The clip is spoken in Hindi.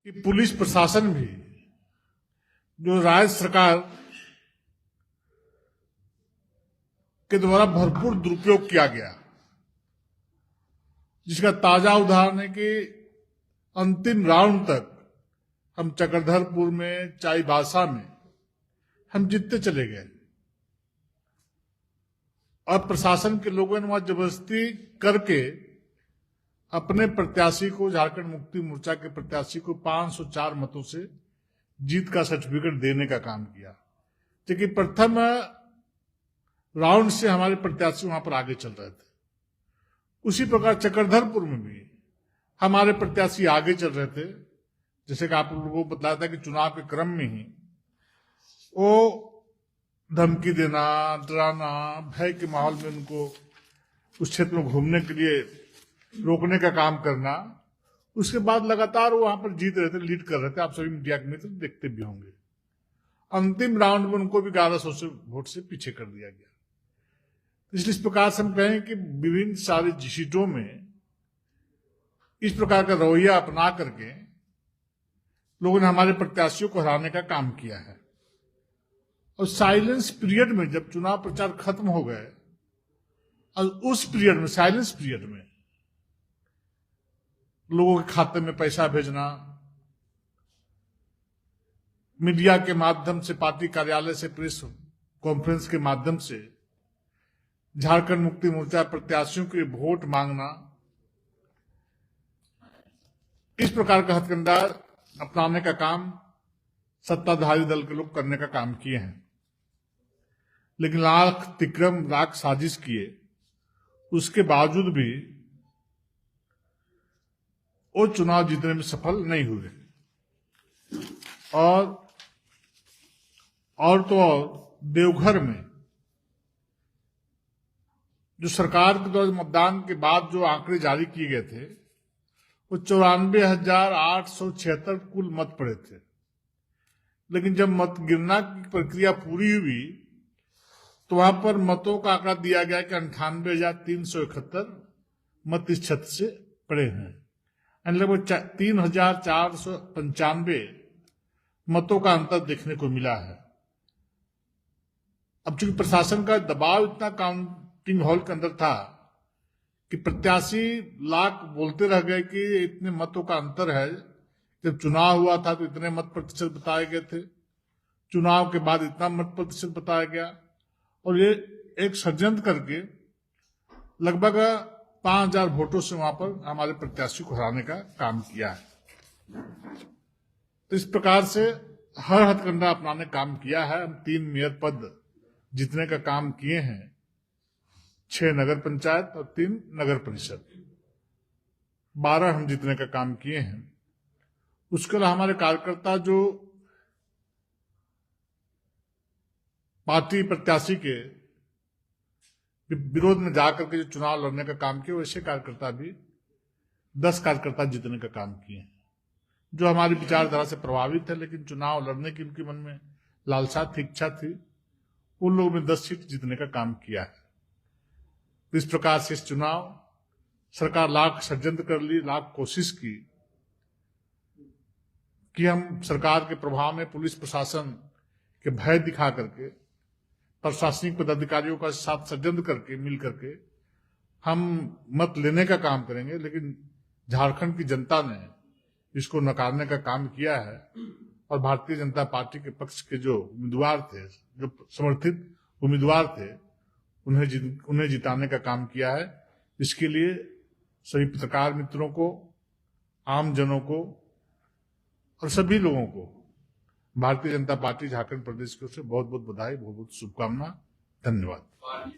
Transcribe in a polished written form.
कि पुलिस प्रशासन भी जो राज्य सरकार के द्वारा भरपूर दुरुपयोग किया गया, जिसका ताजा उदाहरण है कि अंतिम राउंड तक हम चक्रधरपुर में, चाईबासा में हम जीतते चले गए और प्रशासन के लोगों ने वहां जबरदस्ती करके अपने प्रत्याशी को, झारखंड मुक्ति मोर्चा के प्रत्याशी को 504 मतों से जीत का सर्टिफिकेट देने का काम किया। क्योंकि प्रथम राउंड से हमारे प्रत्याशी वहां पर आगे चल रहे थे। उसी प्रकार चक्रधरपुर में भी हमारे प्रत्याशी आगे चल रहे थे। जैसे कि आप लोगों को बताया था कि चुनाव के क्रम में ही वो धमकी देना, डराना, भय के माहौल में उनको उस क्षेत्र में घूमने के लिए रोकने का काम करना, उसके बाद लगातार वो वहां पर जीत रहे थे, लीड कर रहे थे। आप सभी मीडिया के मित्र देखते भी होंगे। अंतिम राउंड में उनको भी 1100 से वोट से पीछे कर दिया गया। इसलिए इस प्रकार से हम कहें कि विभिन्न सारी सीटों में इस प्रकार का रवैया अपना करके लोगों ने हमारे प्रत्याशियों को हराने का काम किया है। और साइलेंस पीरियड में जब चुनाव प्रचार खत्म हो गए और उस पीरियड में, साइलेंस पीरियड में लोगों के खाते में पैसा भेजना, मीडिया के माध्यम से, पार्टी कार्यालय से, प्रेस कॉन्फ्रेंस के माध्यम से झारखंड मुक्ति मोर्चा प्रत्याशियों के वोट मांगना, इस प्रकार का हथकंडा अपनाने का काम सत्ताधारी दल के लोग करने का काम किए हैं। लेकिन लाख तिक्रम, लाख साजिश किए, उसके बावजूद भी वो चुनाव जीतने में सफल नहीं हुए। और तो और देवघर में जो सरकार के द्वारा मतदान के बाद जो आंकड़े जारी किए गए थे, वो 94,876 कुल मत पड़े थे। लेकिन जब मत गिनना की प्रक्रिया पूरी हुई तो वहां पर मतों का आंकड़ा दिया गया कि 98,371 मत इस क्षेत्र से पड़े हैं। लगभग 3,495 मतों का अंतर देखने को मिला है। अब चूंकि प्रशासन का दबाव इतना काउंटिंग हॉल के अंदर था कि प्रत्याशी लाख बोलते रह गए कि इतने मतों का अंतर है। जब चुनाव हुआ था तो इतने मत प्रतिशत बताए गए थे, चुनाव के बाद इतना मत प्रतिशत बताया गया, और ये एक षड्यंत्र करके लगभग 5,000 वोटों से वहां पर हमारे प्रत्याशी को हराने का काम किया है। तो इस प्रकार से हर हथकंडा अपनाने का काम किया है। हम 3 मेयर पद जीतने का काम किए हैं, 6 नगर पंचायत और 3 नगर परिषद, 12 हम जीतने का काम किए हैं। उसके अलावा हमारे कार्यकर्ता जो पार्टी प्रत्याशी के विरोध में जाकर के जो चुनाव लड़ने का काम किया, वैसे कार्यकर्ता भी 10 कार्यकर्ता जीतने का काम किए हैं, जो हमारी विचारधारा से प्रभावित है, लेकिन चुनाव लड़ने की उनके मन में लालसा थी, इच्छा थी। उन लोगों ने 10 सीट जीतने का काम किया है। तो इस प्रकार से इस चुनाव सरकार लाख षड्यंत्र कर ली, लाख कोशिश की कि हम सरकार के प्रभाव में पुलिस प्रशासन के भय दिखा करके, प्रशासनिक पदाधिकारियों का साथ षड्यंत्र करके, मिल करके हम मत लेने का काम करेंगे। लेकिन झारखंड की जनता ने इसको नकारने का काम किया है और भारतीय जनता पार्टी के पक्ष के जो उम्मीदवार थे, जो समर्थित उम्मीदवार थे, उन्हें जिताने का काम किया है। इसके लिए सभी पत्रकार मित्रों को, आम जनों को और सभी लोगों को भारतीय जनता पार्टी झारखंड प्रदेश की ओर से बहुत बहुत बधाई, बहुत बहुत शुभकामना। धन्यवाद।